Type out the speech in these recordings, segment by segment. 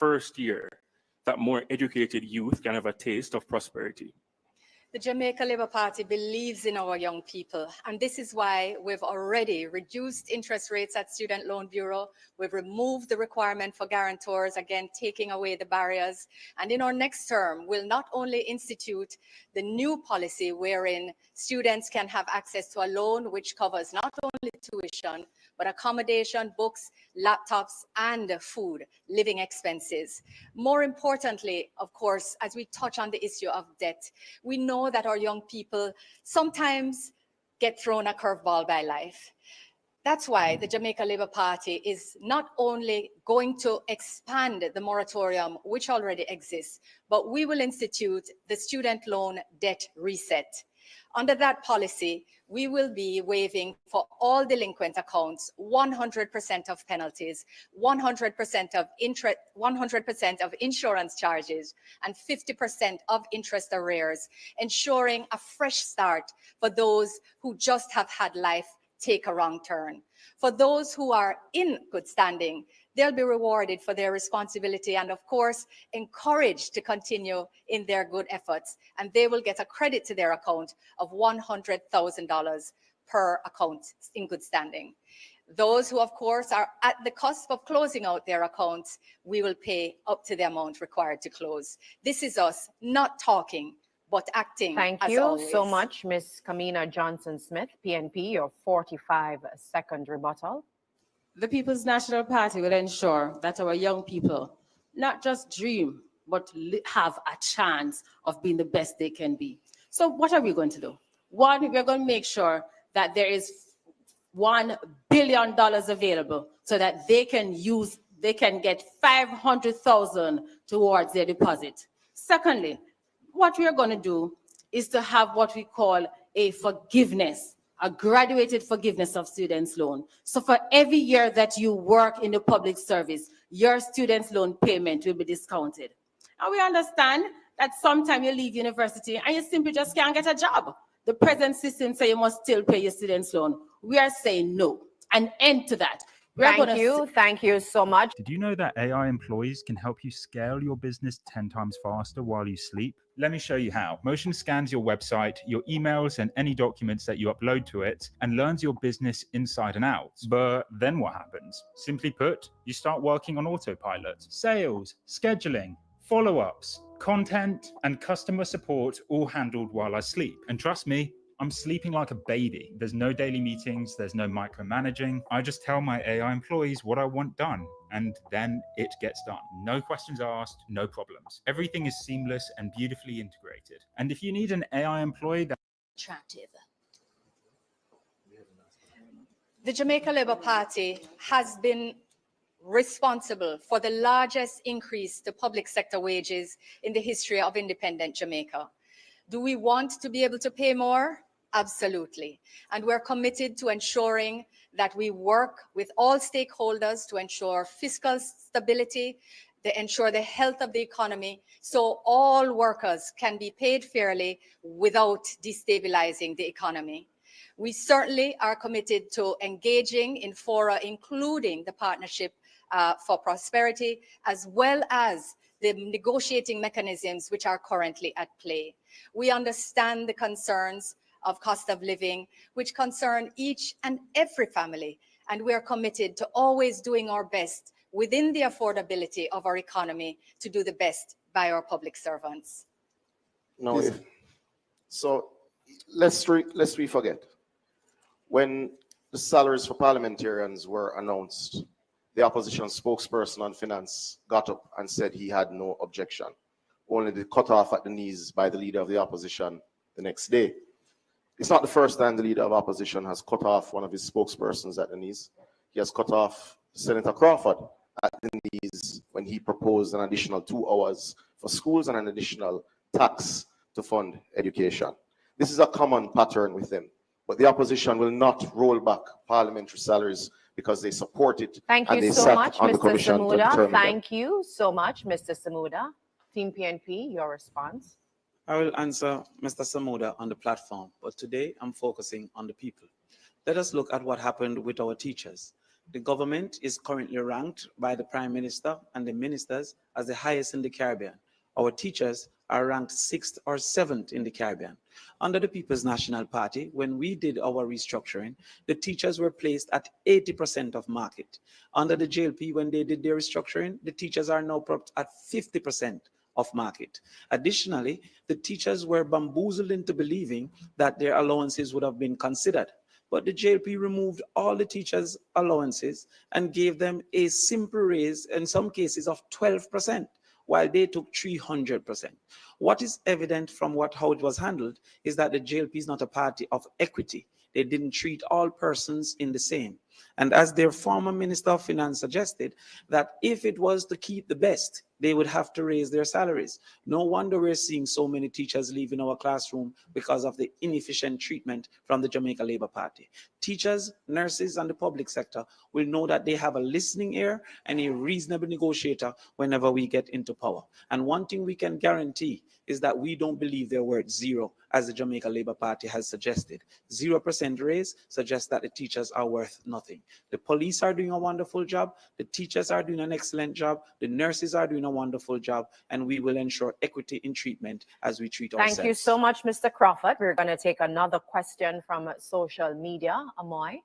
first year that more educated youth can have a taste of prosperity? The Jamaica Labour Party believes in our young people, and this is why we've already reduced interest rates at Student Loan Bureau. We've removed the requirement for guarantors, again, taking away the barriers. And in our next term, we'll not only institute the new policy wherein students can have access to a loan which covers not only tuition, but accommodation, books, laptops, and food, living expenses. More importantly, of course, as we touch on the issue of debt, we know that our young people sometimes get thrown a curveball by life. That's why the Jamaica Labour Party is not only going to expand the moratorium, which already exists, but we will institute the student loan debt reset. Under that policy, we will be waiving for all delinquent accounts 100% of penalties, 100% of interest, 100% of insurance charges, and 50% of interest arrears, ensuring a fresh start for those who just have had life take a wrong turn. For those who are in good standing, they'll be rewarded for their responsibility and, of course, encouraged to continue in their good efforts. And they will get a credit to their account of $100,000 per account in good standing. Those who, of course, are at the cusp of closing out their accounts, we will pay up to the amount required to close. This is us not talking, but acting. Thank you so much, Ms. Kamina Johnson-Smith, PNP, your 45-second rebuttal. The People's National Party will ensure that our young people not just dream, but have a chance of being the best they can be. So what are we going to do? One, we're going to make sure that there is $1 billion available so that they can get $500,000 towards their deposit. Secondly, what we are going to do is to have what we call a forgiveness, a graduated forgiveness of students' loan. So for every year that you work in the public service, your students' loan payment will be discounted. And we understand that sometimes you leave university and you simply just can't get a job. The present system says you must still pay your students' loan. We are saying no, an end to that. Thank you so much. Did you know that AI employees can help you scale your business 10 times faster while you sleep? Let me show you how. Motion scans your website, your emails, and any documents that you upload to it, and learns your business inside and out. But then what happens? Simply put, you start working on autopilot. Sales, scheduling, follow-ups, content, and customer support all handled while I sleep. And trust me, I'm sleeping like a baby. There's no daily meetings, there's no micromanaging. I just tell my AI employees what I want done, and then it gets done. No questions asked, no problems. Everything is seamless and beautifully integrated. And if you need an AI employee that's attractive. The Jamaica Labour Party has been responsible for the largest increase to public sector wages in the history of independent Jamaica. Do we want to be able to pay more? Absolutely. And we're committed to ensuring that we work with all stakeholders to ensure fiscal stability, to ensure the health of the economy, so all workers can be paid fairly without destabilizing the economy. We certainly are committed to engaging in fora, including the Partnership for Prosperity, as well as the negotiating mechanisms which are currently at play. We understand the concerns of cost of living, which concern each and every family, and we are committed to always doing our best within the affordability of our economy to do the best by our public servants. No, so let's forget. When the salaries for parliamentarians were announced, the opposition spokesperson on finance got up and said he had no objection, only to cut off at the knees by the leader of the opposition the next day. It's not the first time the leader of opposition has cut off one of his spokespersons at the knees. He has cut off Senator Crawford at the knees when he proposed an additional 2 hours for schools and an additional tax to fund education. This is a common pattern with them. But the opposition will not roll back parliamentary salaries because they support it. Thank you so much, Mr. Samuda. Thank you so much, Mr. Samuda. Team PNP, your response. I will answer Mr. Samuda on the platform, but today I'm focusing on the people. Let us look at what happened with our teachers. The government is currently ranked by the Prime Minister and the ministers as the highest in the Caribbean. Our teachers are ranked 6th or 7th in the Caribbean. Under the People's National Party, when we did our restructuring, the teachers were placed at 80% of market. Under the JLP, when they did their restructuring, the teachers are now propped at 50% of market. Additionally, the teachers were bamboozled into believing that their allowances would have been considered. But the JLP removed all the teachers' allowances and gave them a simple raise, in some cases of 12%, while they took 300%. What is evident from how it was handled is that the JLP is not a party of equity. They didn't treat all persons in the same. And as their former Minister of Finance suggested, that if it was to keep the best, they would have to raise their salaries. No wonder we're seeing so many teachers leaving our classroom because of the inefficient treatment from the Jamaica Labour Party. Teachers, nurses, and the public sector will know that they have a listening ear and a reasonable negotiator whenever we get into power. And one thing we can guarantee is that we don't believe they're worth zero, as the Jamaica Labour Party has suggested. 0% raise suggests that the teachers are worth nothing. The police are doing a wonderful job. The teachers are doing an excellent job. The nurses are doing a wonderful job. And we will ensure equity in treatment as we treat ourselves. Thank you so much, Mr. Crawford. We're going to take another question from social media. Amoy?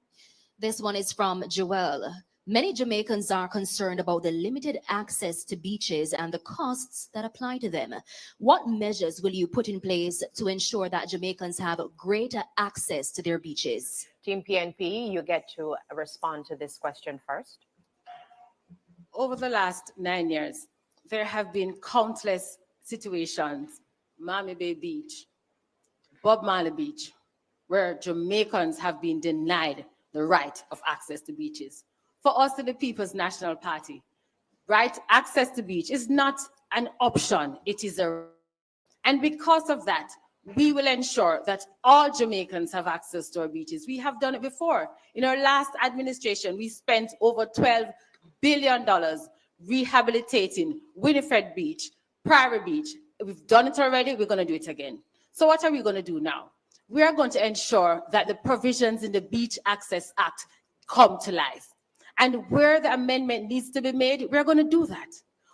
This one is from Joel. Many Jamaicans are concerned about the limited access to beaches and the costs that apply to them. What measures will you put in place to ensure that Jamaicans have greater access to their beaches? Team PNP, you get to respond to this question first. Over the last 9 years, there have been countless situations, Miami Bay Beach, Bob Marley Beach, where Jamaicans have been denied the right of access to beaches. For us in the People's National Party, right access to beach is not an option, it is a right. And because of that, we will ensure that all Jamaicans have access to our beaches. We have done it before. In our last administration, we spent over $12 billion rehabilitating Winifred Beach, Prairie Beach. We've done it already, we're going to do it again. So what are we going to do now? We are going to ensure that the provisions in the Beach Access Act come to life. And where the amendment needs to be made, we're going to do that.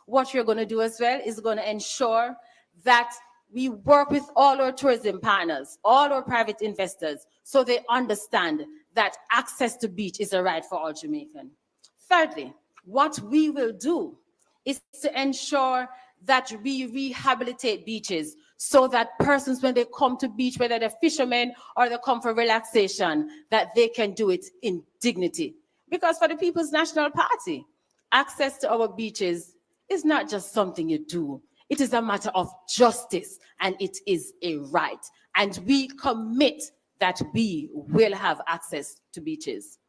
What we're going to do as well is going to ensure that we work with all our tourism partners, all our private investors, so they understand that access to beach is a right for all Jamaicans. Thirdly, what we will do is to ensure that we rehabilitate beaches so that persons, when they come to beach, whether they're fishermen or they come for relaxation, that they can do it in dignity. Because for the People's National Party, access to our beaches is not just something you do. It is a matter of justice, and it is a right. And we commit that we will have access to beaches.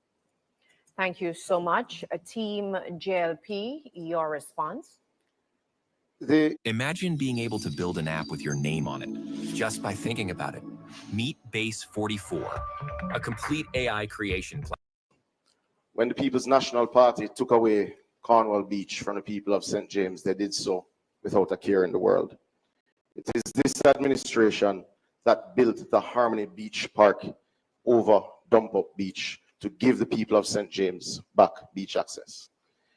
Thank you so much. Team JLP, your response? Imagine being able to build an app with your name on it, just by thinking about it. Meet Base 44, a complete AI creation platform. When the People's National Party took away Cornwall Beach from the people of St. James, they did so without a care in the world. It is this administration that built the Harmony Beach Park over Dump Up Beach to give the people of St. James back beach access.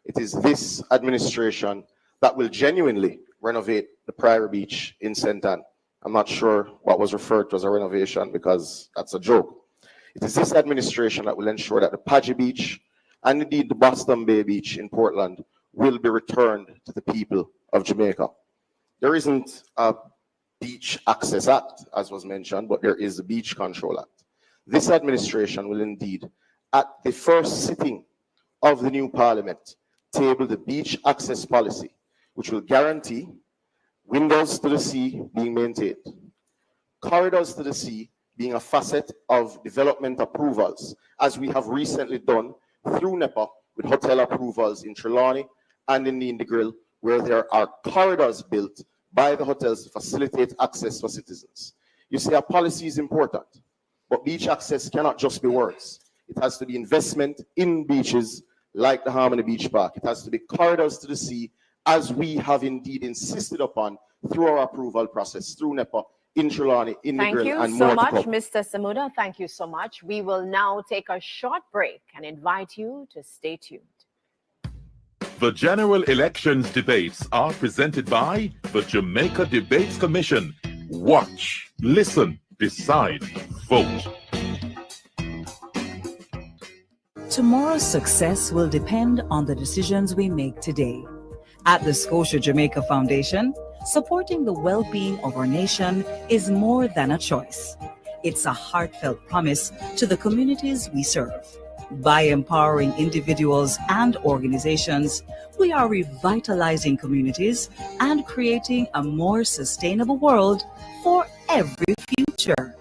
It is this administration that will genuinely renovate the Prairie Beach in St. Ann. I'm not sure what was referred to as a renovation because that's a joke. It is this administration that will ensure that the Padgy Beach and indeed the Boston Bay Beach in Portland will be returned to the people of Jamaica. There isn't a Beach Access Act, as was mentioned, but there is the Beach Control Act. This administration will indeed, at the first sitting of the new parliament, table the beach access policy, which will guarantee windows to the sea being maintained, corridors to the sea being a facet of development approvals, as we have recently done through NEPA with hotel approvals in Trelawney and in the Grill, where there are corridors built by the hotels to facilitate access for citizens. You see, our policy is important, but beach access cannot just be words. It has to be investment in beaches like the Harmony Beach Park. It has to be corridors to the sea, as we have indeed insisted upon through our approval process, through NEPA in Trelawney, in the Thank grill, you and so more much, to come. Mr. Samuda. Thank you so much. We will now take a short break and invite you to stay tuned. The general elections debates are presented by the Jamaica Debates Commission. Watch, listen, decide, vote. Tomorrow's success will depend on the decisions we make today. At the Scotia Jamaica Foundation, supporting the well-being of our nation is more than a choice. It's a heartfelt promise to the communities we serve. By empowering individuals and organizations, we are revitalizing communities and creating a more sustainable world for every future.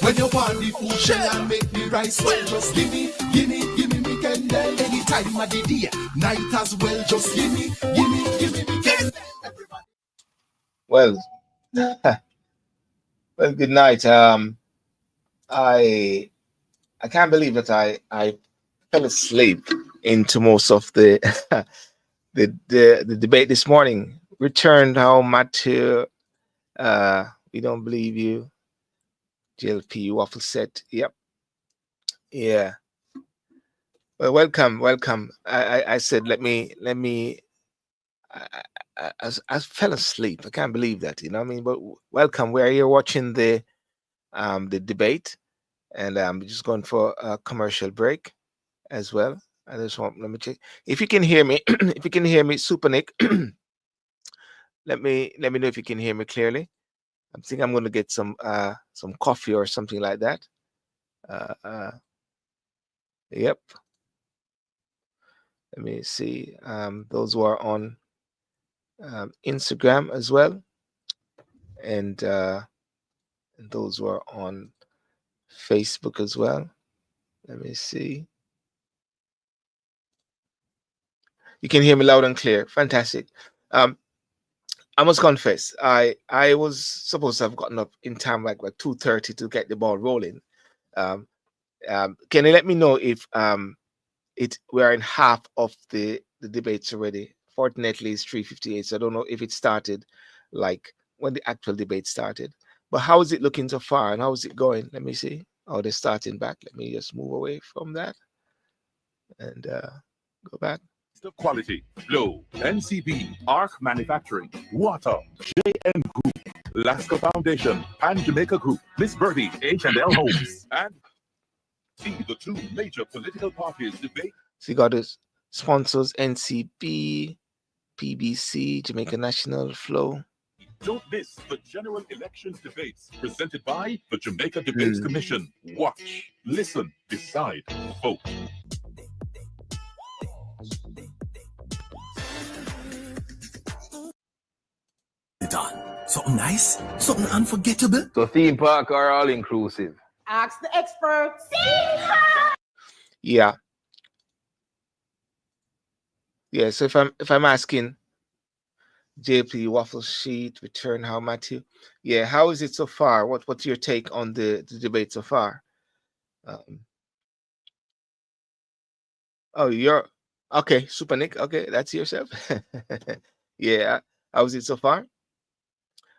When you want the food, shell and make the rice well, just gimme me candle. Anytime of the day, night as well, just gimme me candle. Well, well, good night. I can't believe that I fell asleep into most of the the debate this morning. Returned home, Matthew. We don't believe you. JLP waffle set. Yep. Yeah. Well, welcome. I said let me. I fell asleep. I can't believe that. You know what I mean? But welcome. We're here watching the debate, and I'm just going for a commercial break as well. I just want let me check if you can hear me. If you can hear me, Super Nick. let me know if you can hear me clearly. I think I'm going to get some coffee or something like that. Yep. Let me see. Those who are on Instagram as well, and those who are on Facebook as well. Let me see. You can hear me loud and clear. Fantastic. I must confess, I was supposed to have gotten up in time, like 2:30 to get the ball rolling. Can you let me know if we are in half of the debates already? Fortunately, it's 3:58, so I don't know if it started like when the actual debate started. But how is it looking so far, and how is it going? Let me see. Oh, they're starting back. Let me just move away from that and go back. Of quality, Flow, NCB, Arc Manufacturing, Water, JN Group, Lasco Foundation, Pan Jamaica Group, Miss Birdie, H&L Homes, and see the two major political parties debate. So you got his sponsors: NCB, PBC, Jamaica National, Flow. Don't miss the general elections debates presented by the Jamaica Debates Commission. Watch, listen, decide, vote. Something nice, something unforgettable. So theme park are all inclusive. Ask the experts. Yeah. Yeah. So if I'm asking JP waffle sheet, return how Matthew. Yeah, how is it so far? What's your take on the debate so far? Oh, you're okay, Super Nick. Okay, that's yourself. Yeah. How is it so far?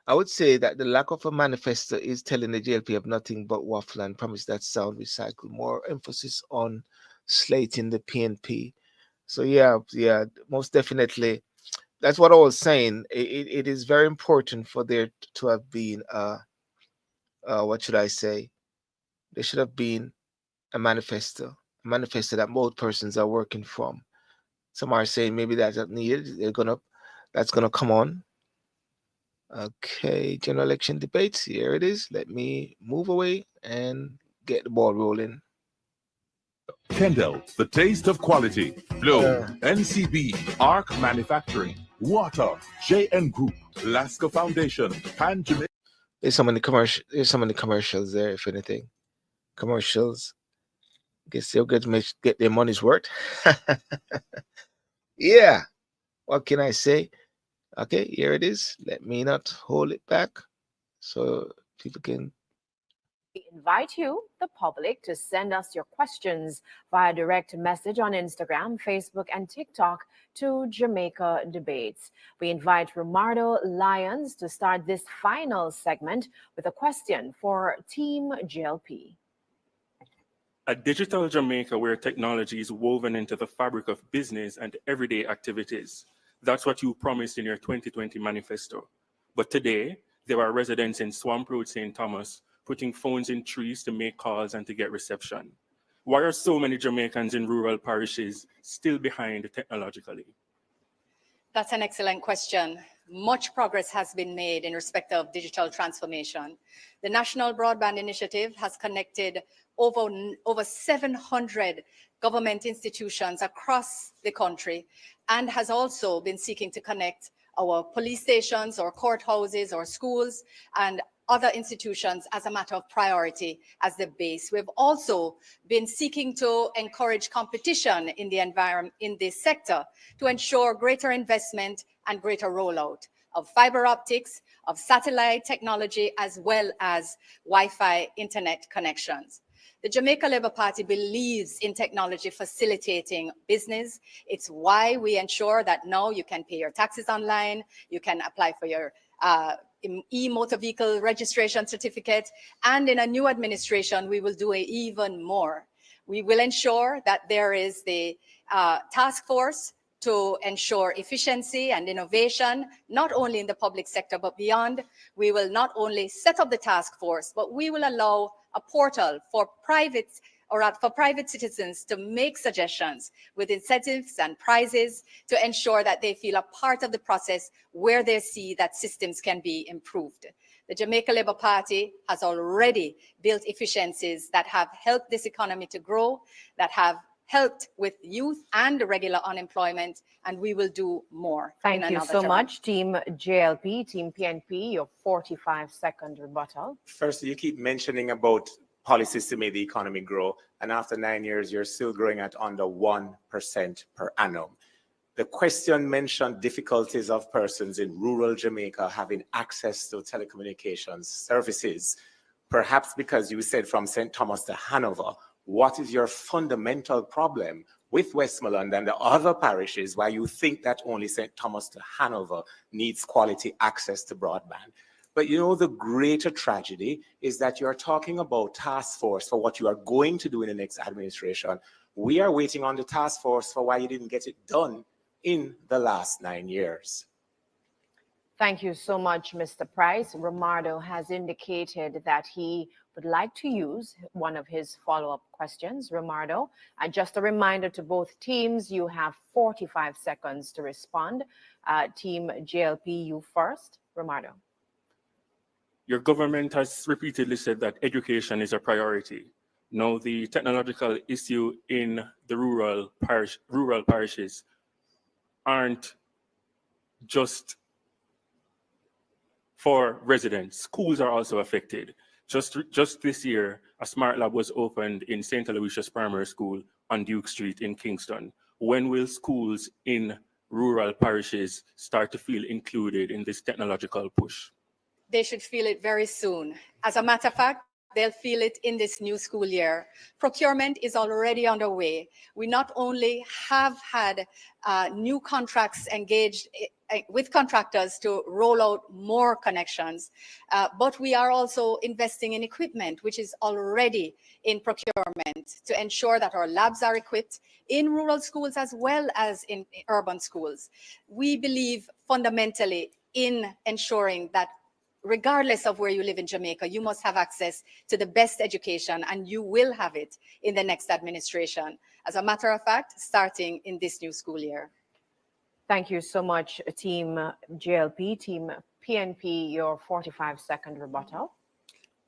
I would say that the lack of a manifesto is telling the JLP of nothing but waffle and promise that sound recycle. More emphasis on slating the PNP. So yeah, most definitely. That's what I was saying. It is very important for there to have been what should I say? There should have been a manifesto that both persons are working from. Some are saying maybe that's not needed. That's gonna come on. Okay, general election debates. Here it is. Let me move away and get the ball rolling. Kendall, the taste of quality. Flow, NCB, Arc Manufacturing, Water, JN Group, Lasco Foundation, Pan Jamaica. There's so many commercials there, if anything. Commercials. Guess they'll get their money's worth. Yeah. What can I say? Okay, here it is. Let me not hold it back so people can We invite you, the public, to send us your questions via direct message on Instagram, Facebook, and TikTok to Jamaica Debates. We invite Romardo Lyons to start this final segment with a question for Team JLP. A digital Jamaica where technology is woven into the fabric of business and everyday activities. That's what you promised in your 2020 manifesto. But today, there are residents in Swamp Road, St. Thomas, putting phones in trees to make calls and to get reception. Why are so many Jamaicans in rural parishes still behind technologically? That's an excellent question. Much progress has been made in respect of digital transformation. The National Broadband Initiative has connected over 700 government institutions across the country and has also been seeking to connect our police stations, or courthouses, or schools, and other institutions as a matter of priority as the base. We've also been seeking to encourage competition in the environment, in this sector, to ensure greater investment and greater rollout of fiber optics, of satellite technology, as well as Wi-Fi internet connections. The Jamaica Labour Party believes in technology facilitating business. It's why we ensure that now you can pay your taxes online, you can apply for your e-motor vehicle registration certificate, and in a new administration, we will do even more. We will ensure that there is the task force to ensure efficiency and innovation, not only in the public sector, but beyond. We will not only set up the task force, but we will allow a portal for private citizens to make suggestions with incentives and prizes to ensure that they feel a part of the process where they see that systems can be improved. The Jamaica Labour Party has already built efficiencies that have helped this economy to grow, that have helped with youth and regular unemployment, and we will do more. Thank you so much, Team JLP, Team PNP, your 45-second rebuttal. First, you keep mentioning about policies to make the economy grow, and after 9 years, you're still growing at under 1% per annum. The question mentioned difficulties of persons in rural Jamaica having access to telecommunications services, perhaps because you said from St. Thomas to Hanover. What is your fundamental problem with Westmoreland and the other parishes why you think that only St. Thomas to Hanover needs quality access to broadband? But you know, the greater tragedy is that you're talking about task force for what you are going to do in the next administration. We are waiting on the task force for why you didn't get it done in the last 9 years. Thank you so much, Mr. Price. Romardo has indicated that he would like to use one of his follow-up questions. Romardo, and just a reminder to both teams, you have 45 seconds to respond. Team JLP, you first. Romardo. Your government has repeatedly said that education is a priority. Now, the technological issue in the rural parishes aren't just for residents. Schools are also affected. Just this year, a smart lab was opened in St. Aloysius Primary School on Duke Street in Kingston. When will schools in rural parishes start to feel included in this technological push? They should feel it very soon. As a matter of fact, they'll feel it in this new school year. Procurement is already underway. We not only have had new contracts engaged with contractors to roll out more connections, but we are also investing in equipment, which is already in procurement to ensure that our labs are equipped in rural schools as well as in urban schools. We believe fundamentally in ensuring that regardless of where you live in Jamaica, you must have access to the best education, and you will have it in the next administration. As a matter of fact, starting in this new school year. Thank you so much, Team JLP. Team PNP, your 45-second rebuttal.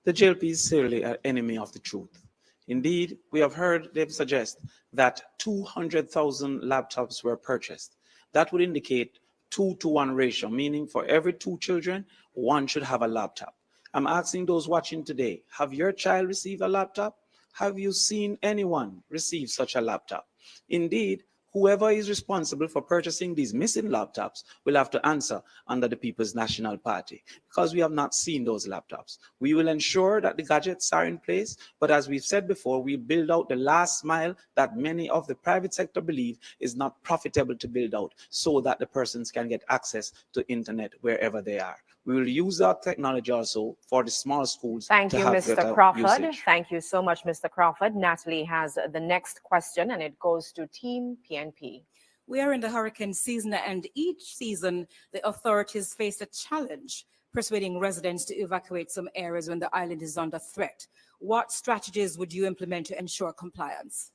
The JLP is certainly an enemy of the truth. Indeed, we have heard them suggest that 200,000 laptops were purchased. That would indicate 2-to-1 ratio, meaning for every 2 children, 1 should have a laptop. I'm asking those watching today, have your child received a laptop? Have you seen anyone receive such a laptop? Indeed, Whoever is responsible for purchasing these missing laptops will have to answer under the People's National Party, because we have not seen those laptops. We will ensure that the gadgets are in place, but as we've said before, we build out the last mile that many of the private sector believe is not profitable to build out, so that the persons can get access to internet wherever they are. We will use that technology also for the small schools. Thank to you, have Mr. better Crawford. usage. Thank you so much, Mr. Crawford. Natalie has the next question, and it goes to Team PNP. We are in the hurricane season, and each season the authorities face a challenge persuading residents to evacuate some areas when the island is under threat. What strategies would you implement to ensure compliance?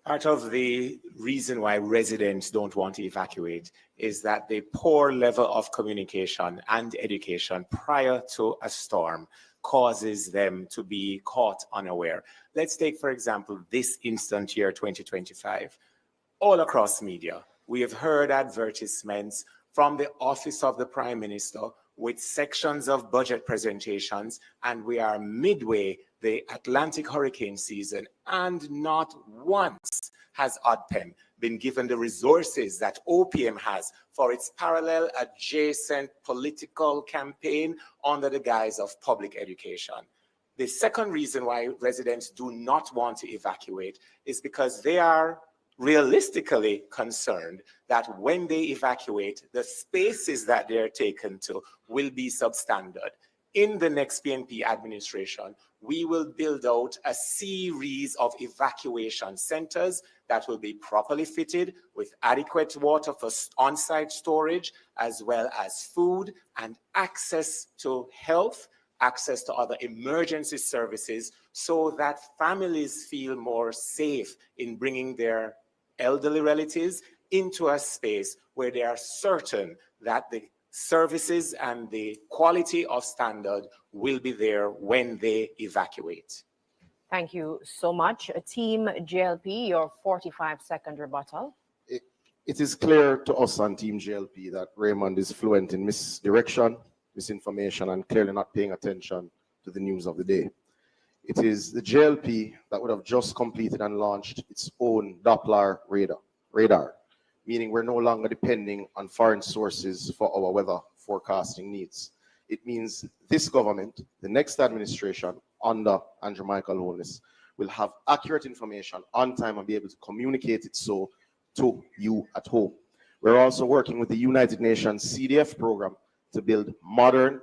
Part of the reason why residents don't want to evacuate is that the poor level of communication and education prior to a storm causes them to be caught unaware. Let's take, for example, this instant year, 2025. All across media, we have heard advertisements from the Office of the Prime Minister with sections of budget presentations, and we are midway the Atlantic hurricane season, and not once has ODPEM been given the resources that OPM has for its parallel adjacent political campaign under the guise of public education. The second reason why residents do not want to evacuate is because they are realistically concerned that when they evacuate, the spaces that they're taken to will be substandard. In the next PNP administration, we will build out a series of evacuation centers that will be properly fitted with adequate water for on-site storage, as well as food and access to health, access to other emergency services, so that families feel more safe in bringing their elderly relatives into a space where they are certain that the services and the quality of standard will be there when they evacuate. Thank you so much. Team JLP, your 45-second rebuttal. It is clear to us on Team JLP that Raymond is fluent in misdirection, misinformation, and clearly not paying attention to the news of the day. It is the JLP that would have just completed and launched its own Doppler radar, meaning we're no longer depending on foreign sources for our weather forecasting needs. It means this government, the next administration under Andrew Michael Holness, will have accurate information on time and be able to communicate it so to you at home. We're also working with the United Nations CDF program to build modern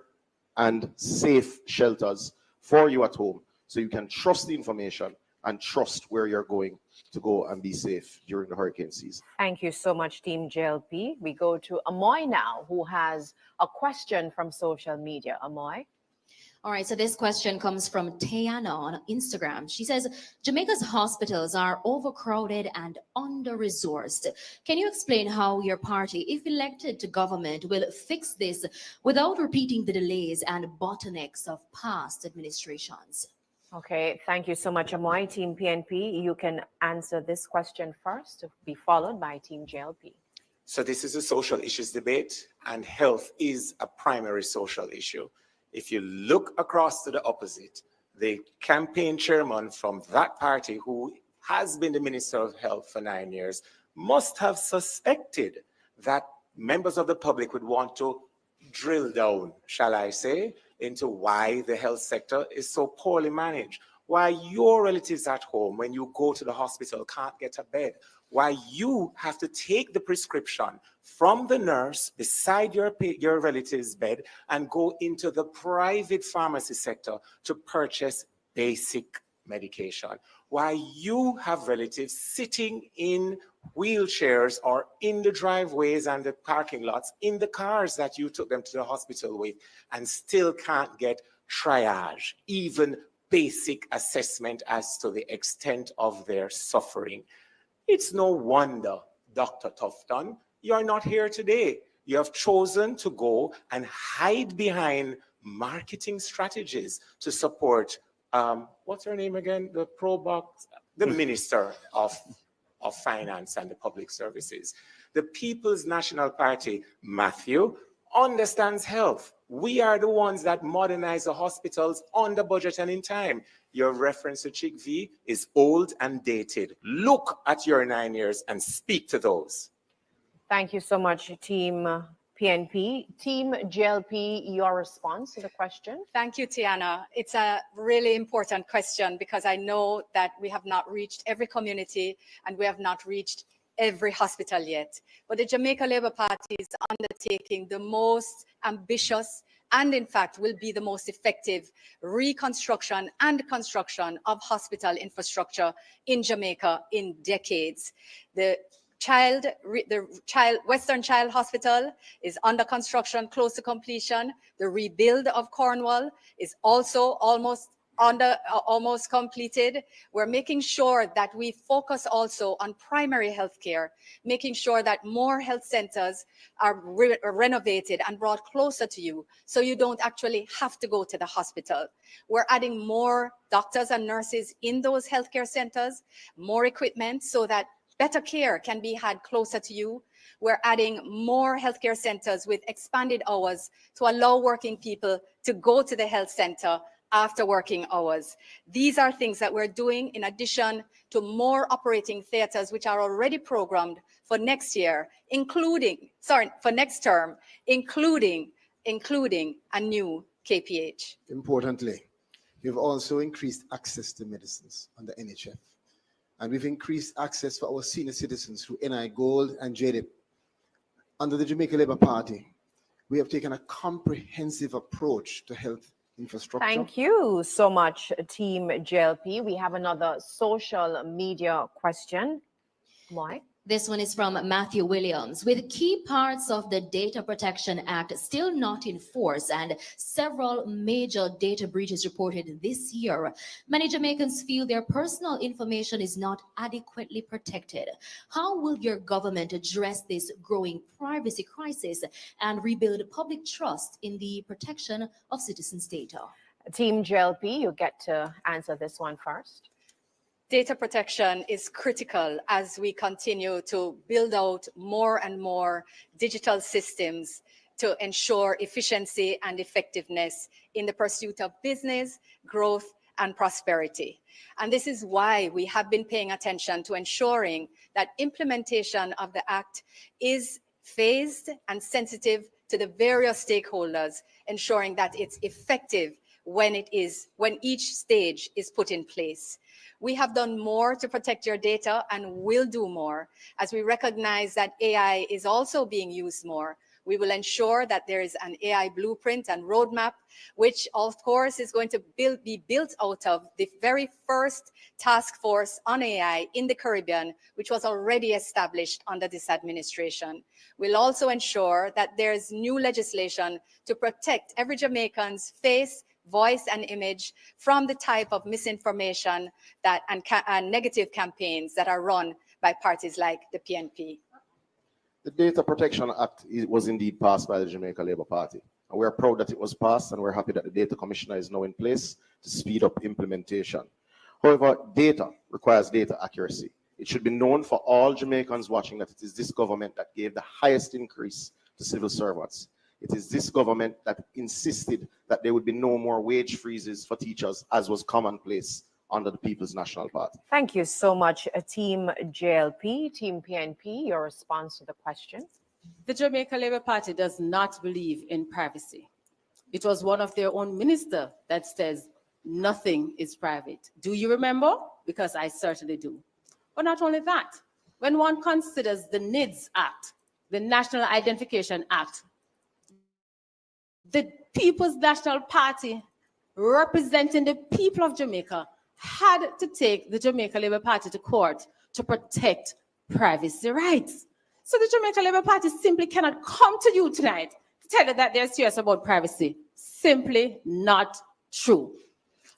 and safe shelters for you at home, so you can trust the information and trust where you're going to go and be safe during the hurricane season. Thank you so much, Team JLP. We go to Amoy now, who has a question from social media. Amoy? All right, so this question comes from Tayana on Instagram. She says, Jamaica's hospitals are overcrowded and under-resourced. Can you explain how your party, if elected to government, will fix this without repeating the delays and bottlenecks of past administrations? Okay, thank you so much, Amoy. Team PNP, you can answer this question first, to be followed by Team JLP. So this is a social issues debate, and health is a primary social issue. If you look across to the opposite, the campaign chairman from that party, who has been the Minister of Health for 9 years, must have suspected that members of the public would want to drill down, shall I say, into why the health sector is so poorly managed, why your relatives at home, when you go to the hospital, can't get a bed, why you have to take the prescription from the nurse beside your relative's bed and go into the private pharmacy sector to purchase basic medication, why you have relatives sitting in wheelchairs or in the driveways and the parking lots in the cars that you took them to the hospital with and still can't get triage, even basic assessment as to the extent of their suffering. It's no wonder, Dr. Tufton, you're not here today. You have chosen to go and hide behind marketing strategies to support, what's her name again? The Minister of Finance and the Public Services. The People's National Party, Matthew, understands health. We are the ones that modernize the hospitals on the budget and in time. Your reference to Chick V is old and dated. Look at your 9 years and speak to those. Thank you so much, Team PNP. Team JLP, your response to the question? Thank you, Tiana. It's a really important question because I know that we have not reached every community and we have not reached every hospital yet. But the Jamaica Labour Party is undertaking the most ambitious and in fact will be the most effective reconstruction and construction of hospital infrastructure in Jamaica in decades. The Western Child Hospital is under construction, close to completion. The rebuild of Cornwall is also almost completed. We're making sure that we focus also on primary health care, making sure that more health centers are renovated and brought closer to you so you don't actually have to go to the hospital. We're adding more doctors and nurses in those healthcare centers, more equipment so that better care can be had closer to you. We're adding more healthcare centers with expanded hours to allow working people to go to the health center after working hours. These are things that we're doing in addition to more operating theaters, which are already programmed for next year, for next term, including a new KPH. Importantly, we've also increased access to medicines under NHF. And we've increased access for our senior citizens through NI Gold and JDIP. Under the Jamaica Labour Party, we have taken a comprehensive approach to health infrastructure. Thank you so much, Team JLP. We have another social media question. Mike? This one is from Matthew Williams. With key parts of the Data Protection Act still not in force and several major data breaches reported this year, many Jamaicans feel their personal information is not adequately protected. How will your government address this growing privacy crisis and rebuild public trust in the protection of citizens' data? Team JLP, you get to answer this one first. Data protection is critical as we continue to build out more and more digital systems to ensure efficiency and effectiveness in the pursuit of business, growth, and prosperity. And this is why we have been paying attention to ensuring that implementation of the Act is phased and sensitive to the various stakeholders, ensuring that it's effective when each stage is put in place. We have done more to protect your data and will do more as we recognize that AI is also being used more. We will ensure that there is an AI blueprint and roadmap, which of course is going to be built out of the very first task force on AI in the Caribbean, which was already established under this administration. We'll also ensure that there's new legislation to protect every Jamaican's face, voice, and image from the type of misinformation and negative campaigns that are run by parties like the PNP. The Data Protection Act was indeed passed by the Jamaica Labour Party. And we're proud that it was passed, and we're happy that the Data Commissioner is now in place to speed up implementation. However, data requires data accuracy. It should be known for all Jamaicans watching that it is this government that gave the highest increase to civil servants. It is this government that insisted that there would be no more wage freezes for teachers, as was commonplace under the People's National Party. Thank you so much, Team JLP. Team PNP, your response to the question. The Jamaica Labour Party does not believe in privacy. It was one of their own minister that says nothing is private. Do you remember? Because I certainly do. But not only that, when one considers the NIDS Act, the National Identification Act, the People's National Party, representing the people of Jamaica, had to take the Jamaica Labour Party to court to protect privacy rights. So the Jamaica Labour Party simply cannot come to you tonight to tell you that they're serious about privacy. Simply not true.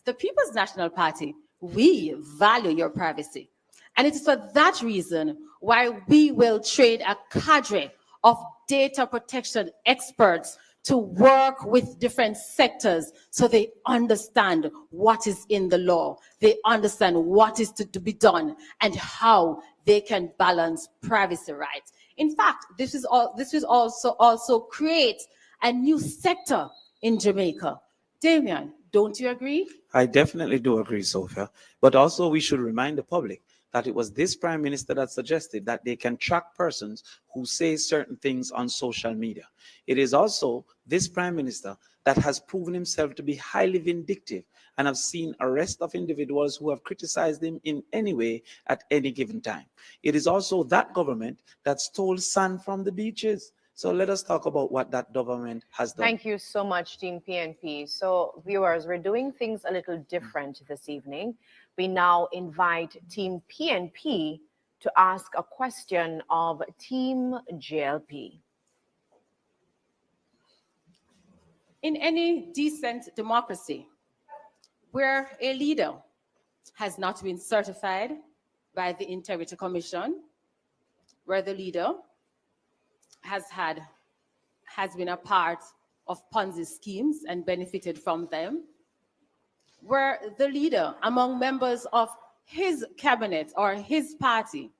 The People's National Party, we value your privacy. And it is for that reason why we will trade a cadre of data protection experts to work with different sectors so they understand what is in the law. They understand what is to be done and how they can balance privacy rights. In fact, this will also create a new sector in Jamaica. Damian, don't you agree? I definitely do agree, Sophia. But also we should remind the public that it was this prime minister that suggested that they can track persons who say certain things on social media. It is also this prime minister that has proven himself to be highly vindictive and have seen arrest of individuals who have criticized him in any way at any given time. It is also that government that stole sand from the beaches. So let us talk about what that government has done. Thank you so much, Team PNP. So, viewers, we're doing things a little different this evening. We now invite Team PNP to ask a question of Team JLP. In any decent democracy, where a leader has not been certified by the Integrity Commission, where the leader has been a part of Ponzi schemes and benefited from them, where the leader among members of his cabinet or his party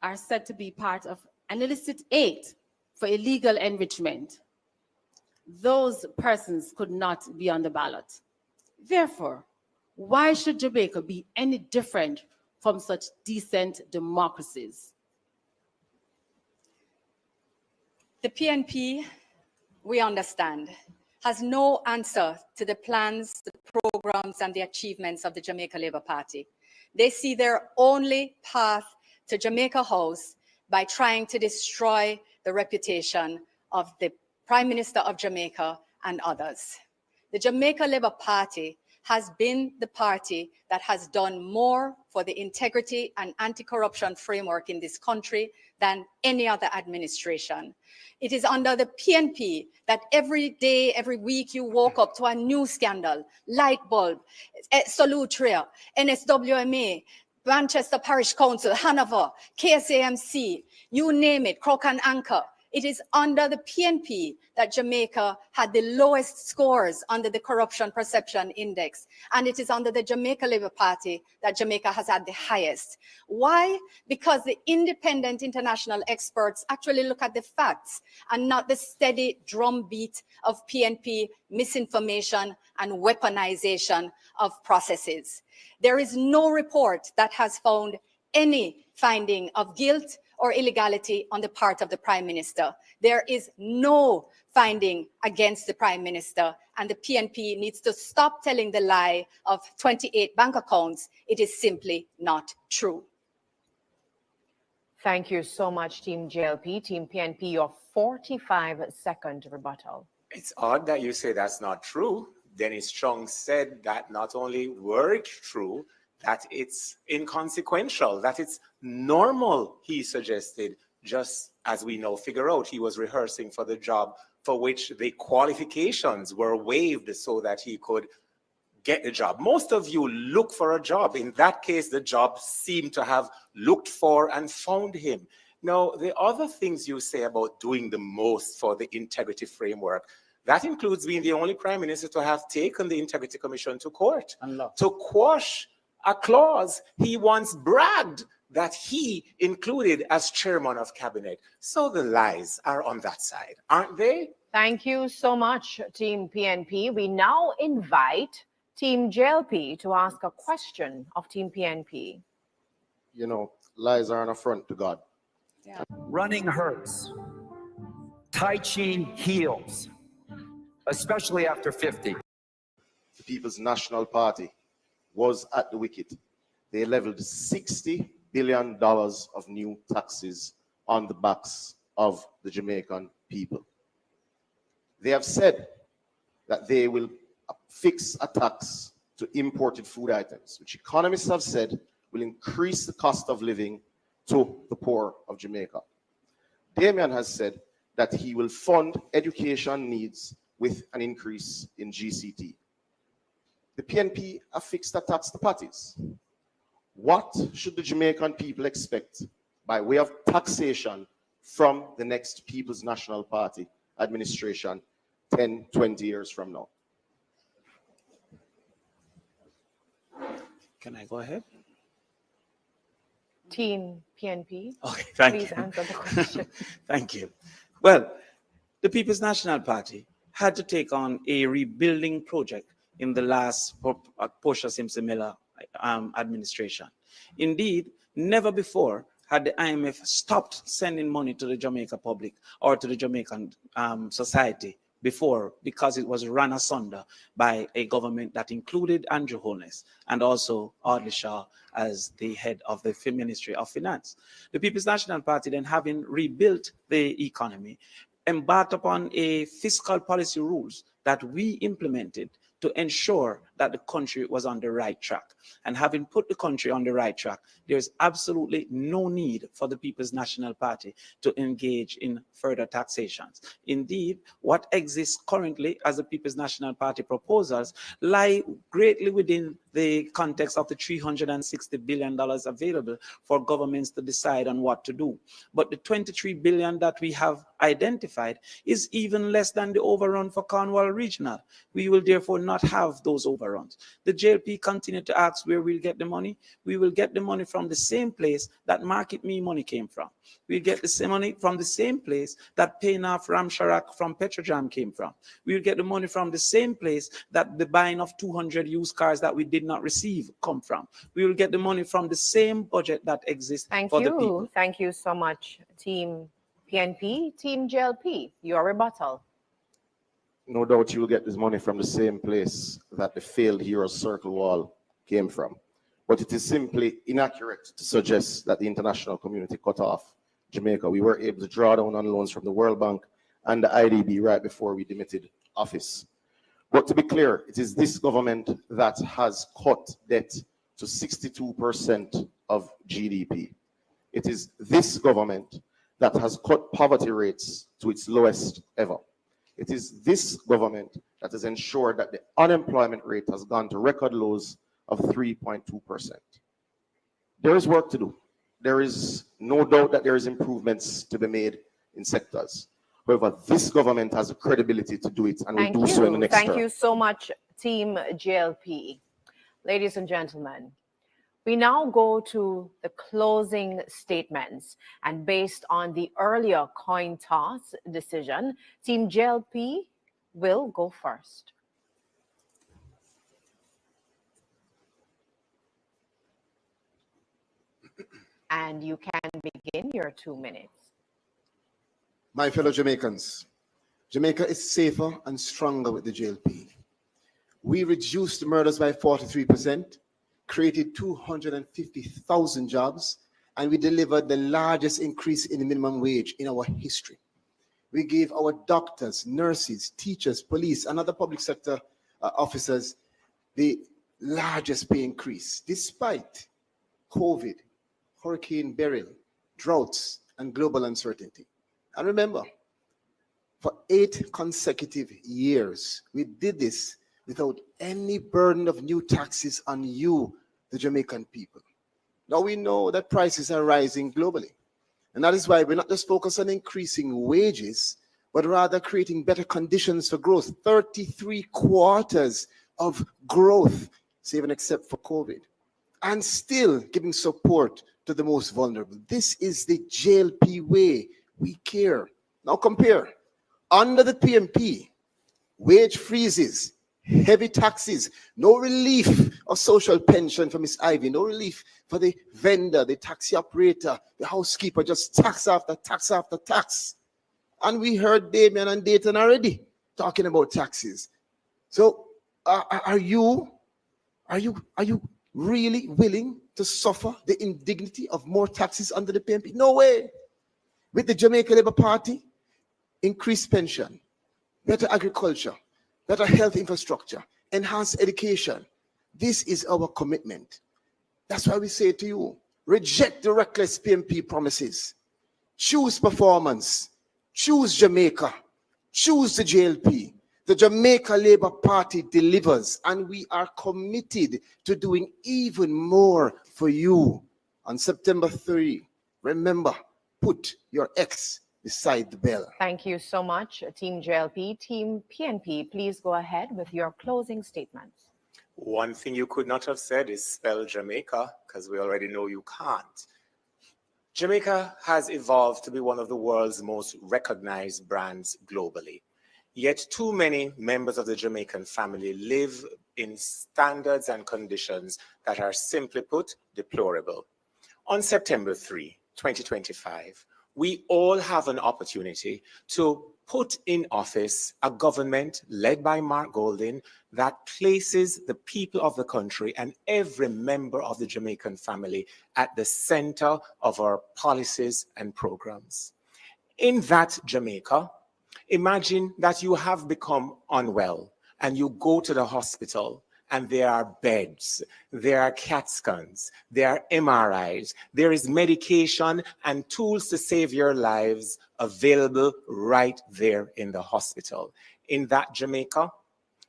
are said to be part of an illicit aid for illegal enrichment, those persons could not be on the ballot. Therefore, why should Jamaica be any different from such decent democracies? The PNP, we understand, has no answer to the plans, the programs, and the achievements of the Jamaica Labour Party. They see their only path to Jamaica House by trying to destroy the reputation of the Prime Minister of Jamaica and others. The Jamaica Labour Party has been the party that has done more for the integrity and anti-corruption framework in this country than any other administration. It is under the PNP that every day, every week, you woke up to a new scandal: light bulb, Solutria, NSWMA, Manchester Parish Council, Hanover, KSAMC, you name it, Crook and Anchor. It is under the PNP that Jamaica had the lowest scores under the Corruption Perception Index. And it is under the Jamaica Labour Party that Jamaica has had the highest. Why? Because the independent international experts actually look at the facts and not the steady drumbeat of PNP misinformation and weaponization of processes. There is no report that has found any finding of guilt or illegality on the part of the Prime Minister. There is no finding against the Prime Minister, and the PNP needs to stop telling the lie of 28 bank accounts. It is simply not true. Thank you so much, Team JLP. Team PNP, your 45-second rebuttal. It's odd that you say that's not true. Dennis Strong said that not only were it true, that it's inconsequential, that it's normal, he suggested, just as we now figure out he was rehearsing for the job for which the qualifications were waived so that he could get the job. Most of you look for a job. In that case, the job seemed to have looked for and found him. Now, the other things you say about doing the most for the integrity framework, that includes being the only prime minister to have taken the Integrity Commission to court to quash a clause he once bragged that he included as chairman of cabinet. So the lies are on that side, aren't they? Thank you so much, Team PNP. We now invite Team JLP to ask a question of Team PNP. You know, lies are an affront to God. Yeah. Running hurts. Tai Chi heals, especially after 50. The People's National Party was at the wicket. They leveled $60 billion of new taxes on the backs of the Jamaican people. They have said that they will fix a tax to imported food items, which economists have said will increase the cost of living to the poor of Jamaica. Damian has said that he will fund education needs with an increase in GCT. The PNP have fixed a tax to parties. What should the Jamaican people expect by way of taxation from the next People's National Party administration 10, 20 years from now? Can I go ahead? Team PNP, okay, thank please you. answer the question. Thank you. Well, The People's National Party had to take on a rebuilding project in the last Portia Simpson Miller administration. Indeed, never before had the IMF stopped sending money to the Jamaica public or to the Jamaican society before, because it was run asunder by a government that included Andrew Holness and also Audley Shaw as the head of the Ministry of Finance. The People's National Party, then having rebuilt the economy, embarked upon a fiscal policy rules that we implemented to ensure that the country was on the right track. And having put the country on the right track, there's absolutely no need for the People's National Party to engage in further taxations. Indeed, what exists currently as the People's National Party proposals lie greatly within the context of the $360 billion available for governments to decide on what to do. But the $23 billion that we have identified is even less than the overrun for Cornwall Regional. We will therefore not have those overruns. The JLP continue to ask where we'll get the money. We will get the money from the same place that Market Me money came from. We'll get the same money from the same place that paying off Ramsharak from Petrojam came from. We'll get the money from the same place that the buying of 200 used cars that we did not receive come from. We will get the money from the same budget that exists for the people. Thank you so much, Team PNP. Team JLP, your rebuttal. No doubt you will get this money from the same place that the failed Heroes Circle wall came from. But it is simply inaccurate to suggest that the international community cut off Jamaica. We were able to draw down on loans from the World Bank and the IDB right before we demitted office. But to be clear, it is this government that has cut debt to 62% of GDP. It is this government that has cut poverty rates to its lowest ever. It is this government that has ensured that the unemployment rate has gone to record lows of 3.2%. There is work to do. There is no doubt that there is improvements to be made in sectors. However, this government has the credibility to do it and will do so in the next term. Thank you so much, Team JLP. Ladies and gentlemen, we now go to the closing statements. And based on the earlier coin toss decision, Team JLP will go first. And you can begin your 2 minutes. My fellow Jamaicans, Jamaica is safer and stronger with the JLP. We reduced murders by 43%, created 250,000 jobs, and we delivered the largest increase in the minimum wage in our history. We gave our doctors, nurses, teachers, police, and other public sector officers the largest pay increase, despite COVID, Hurricane Beryl, droughts, and global uncertainty. And remember, for 8 consecutive years, we did this without any burden of new taxes on you, the Jamaican people. Now we know that prices are rising globally. And that is why we're not just focused on increasing wages, but rather creating better conditions for growth. 33 quarters of growth, save and except for COVID. And still giving support to the most vulnerable. This is the JLP way. We care. Now compare. Under the PMP, wage freezes, heavy taxes, no relief of social pension for Miss Ivy, no relief for the vendor, the taxi operator, the housekeeper, just tax after tax after tax. And we heard Damien and Dayton already talking about taxes. So are you really willing to suffer the indignity of more taxes under the PMP? No way. With the Jamaica Labour Party, increased pension, better agriculture, better health infrastructure, enhanced education. This is our commitment. That's why we say to you, reject the reckless PMP promises. Choose performance. Choose Jamaica. Choose the JLP. The Jamaica Labour Party delivers, and we are committed to doing even more for you. On September 3, remember, put your X beside the bell. Thank you so much, Team JLP. Team PNP, please go ahead with your closing statements. One thing you could not have said is spell Jamaica, because we already know you can't. Jamaica has evolved to be one of the world's most recognized brands globally. Yet too many members of the Jamaican family live in standards and conditions that are, simply put, deplorable. On September 3, 2025, we all have an opportunity to put in office a government led by Mark Golding that places the people of the country and every member of the Jamaican family at the center of our policies and programs. In that Jamaica, imagine that you have become unwell and you go to the hospital and there are beds, there are CAT scans, there are MRIs, there is medication and tools to save your lives available right there in the hospital. In that Jamaica,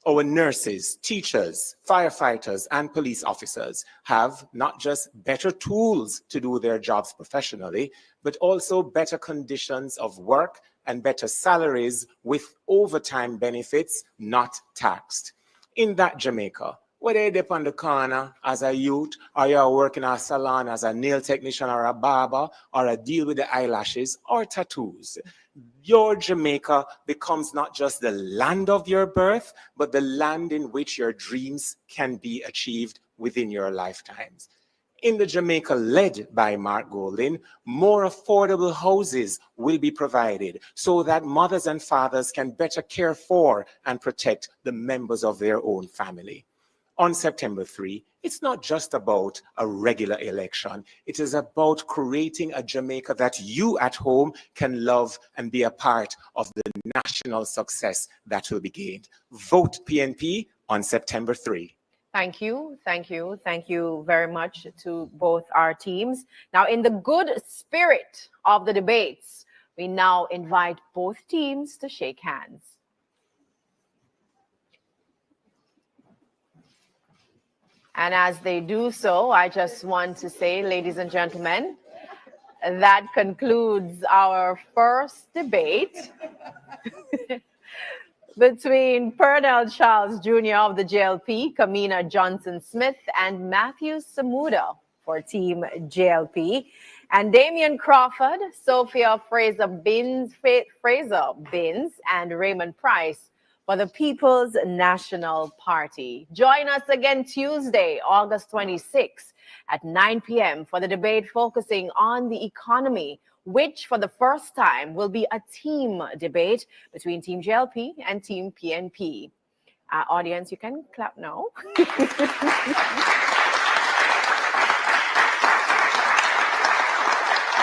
our nurses, teachers, firefighters, and police officers have not just better tools to do their jobs professionally, but also better conditions of work and better salaries with overtime benefits not taxed. In that Jamaica, whether you're on the corner as a youth, or you're working in a salon as a nail technician or a barber, or a deal with the eyelashes or tattoos, your Jamaica becomes not just the land of your birth, but the land in which your dreams can be achieved within your lifetimes. In the Jamaica led by Mark Golding, more affordable houses will be provided so that mothers and fathers can better care for and protect the members of their own family. On September 3, it's not just about a regular election. It is about creating a Jamaica that you at home can love and be a part of the national success that will be gained. Vote PNP on September 3. Thank you, thank you, thank you very much to both our teams. Now, in the good spirit of the debates, we now invite both teams to shake hands. And as they do so, I just want to say, ladies and gentlemen, that concludes our first debate between Pernell Charles Jr. of the JLP, Kamina Johnson-Smith, and Matthew Samuda for Team JLP, and Damian Crawford, Sophia Fraser-Binns, and Raymond Price for the People's National Party. Join us again Tuesday, August 26th at 9 p.m. for the debate focusing on the economy, which for the first time will be a team debate between Team JLP and Team PNP. Audience, you can clap now.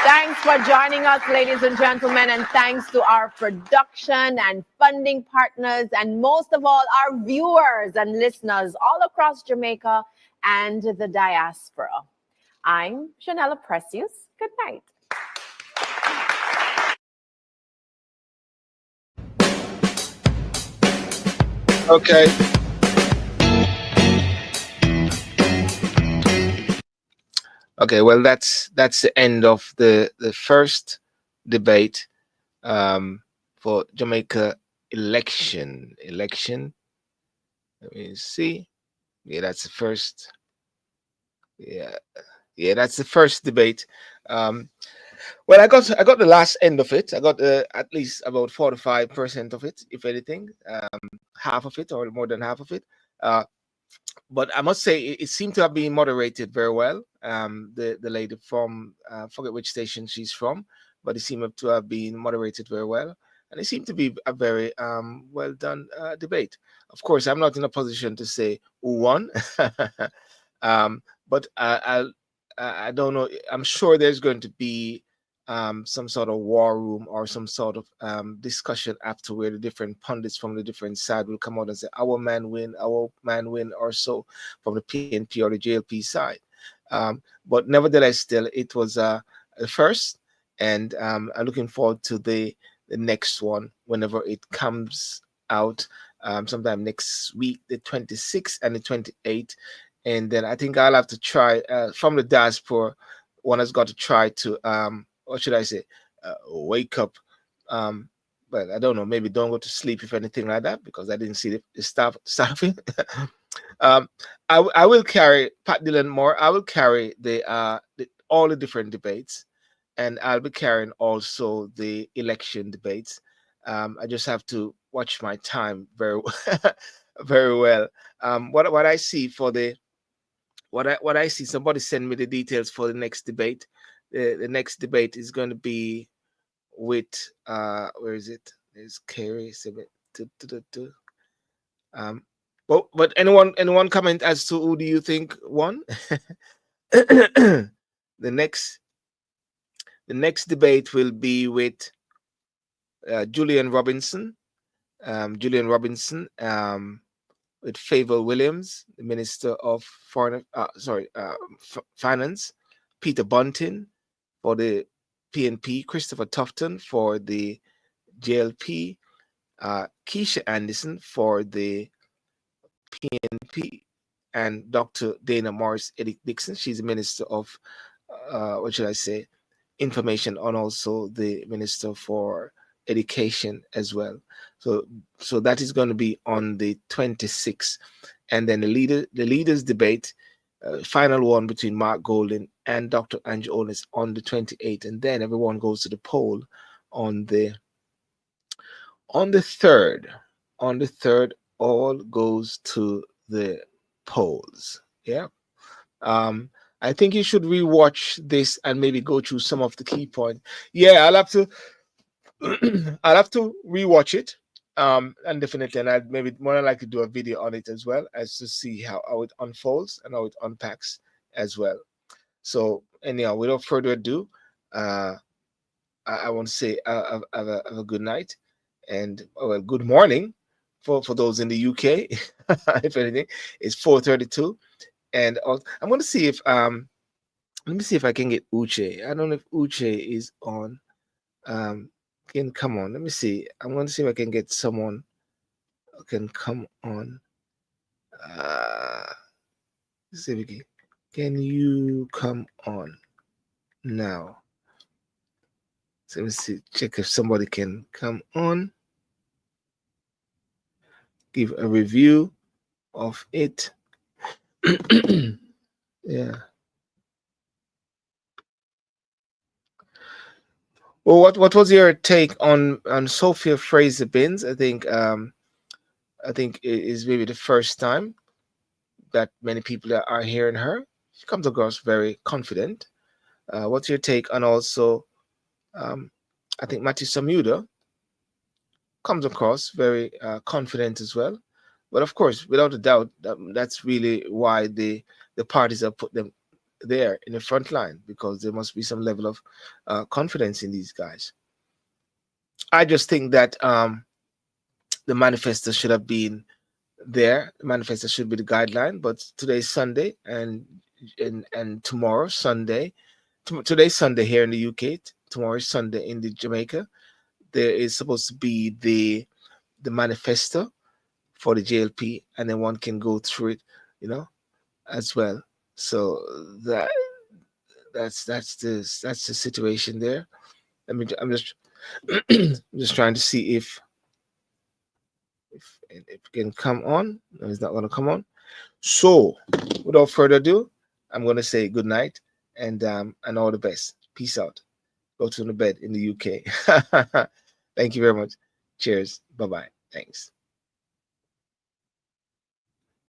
Thanks for joining us, ladies and gentlemen, and thanks to our production and funding partners, and most of all, our viewers and listeners all across Jamaica and the diaspora. I'm Janella Precious. Good night. Okay. Okay, well, that's the end of the first debate for Jamaica election. Let me see. Yeah, that's the first. Yeah, that's the first debate. Well, I got the last end of it. I got at least about 45% of it, if anything, half of it or more than half of it. But I must say, it seemed to have been moderated very well. The lady from forget which station she's from, but it seemed to have been moderated very well, and it seemed to be a very well done debate. Of course, I'm not in a position to say who won, but I don't know. I'm sure there's going to be some sort of war room or some sort of discussion after, where the different pundits from the different side will come out and say our man win, or so, from the PNP or the JLP side. But nevertheless, still, it was the first, and I'm looking forward to the next one whenever it comes out, sometime next week, the 26th and the 28th. And then I think I'll have to try from the diaspora. One has got to try to what should I say, wake up. But I don't know, maybe don't go to sleep, if anything like that, because I didn't see the stuff of it. I will carry Pat Dillon Moore. I will carry all the different debates, and I'll be carrying also the election debates. I just have to watch my time very very well. What I see for the what I see, somebody send me the details for the next debate. The next debate is going to be with where is it? There's Kerry. But anyone comment as to who do you think won? the next debate will be with Julian Robinson. With Favour Williams, the Minister of Finance, Peter Bunting for the PNP, Christopher Tufton for the JLP, Keisha Anderson for the PNP, and Dr. Dana Morris Dixon. She's the Minister of, what should I say, Information, and also the Minister for Education as well. So that is going to be on the 26th, and then the leaders debate, final one between Mark Golden and Dr. Andrew Owens on the 28th, and then everyone goes to the poll on the 3rd. On the 3rd, all goes to the polls. Yeah. I think you should rewatch this and maybe go through some of the key points. Yeah, I'll have to rewatch it. And definitely, and I'd maybe more than likely do a video on it as well, as to see how it unfolds and how it unpacks as well. So anyhow, without further ado, I want to say have a good night and good morning for those in the UK. If anything, it's 4:32, and I'm going to see if let me see if I can get Uche. I don't know if Uche is on. Can come on. Let me see. I'm going to see if I can get someone who can come on. Let's see if we can you come on now? So let me see. Check if somebody can come on. Give a review of it. Yeah. Well, what was your take on Sophia Fraser Binns? I think it is maybe the first time that many people are hearing her. She comes across very confident. What's your take on also? I think Matthew Samuda comes across very confident as well. But of course, without a doubt, that's really why the parties have put them there in the front line, because there must be some level of confidence in these guys. I just think that the manifesto should have been there. The manifesto should be the guideline, but today's Sunday and tomorrow Sunday. Today's Sunday here in the UK. Tomorrow is Sunday in the Jamaica. There is supposed to be the manifesto for the JLP, and then one can go through it, as well. So that's the situation there. I'm just just trying to see if it can come on. No, it's not going to come on. So without further ado, I'm going to say good night and all the best. Peace out. Go to the bed in the UK. Thank you very much. Cheers. Bye-bye. Thanks.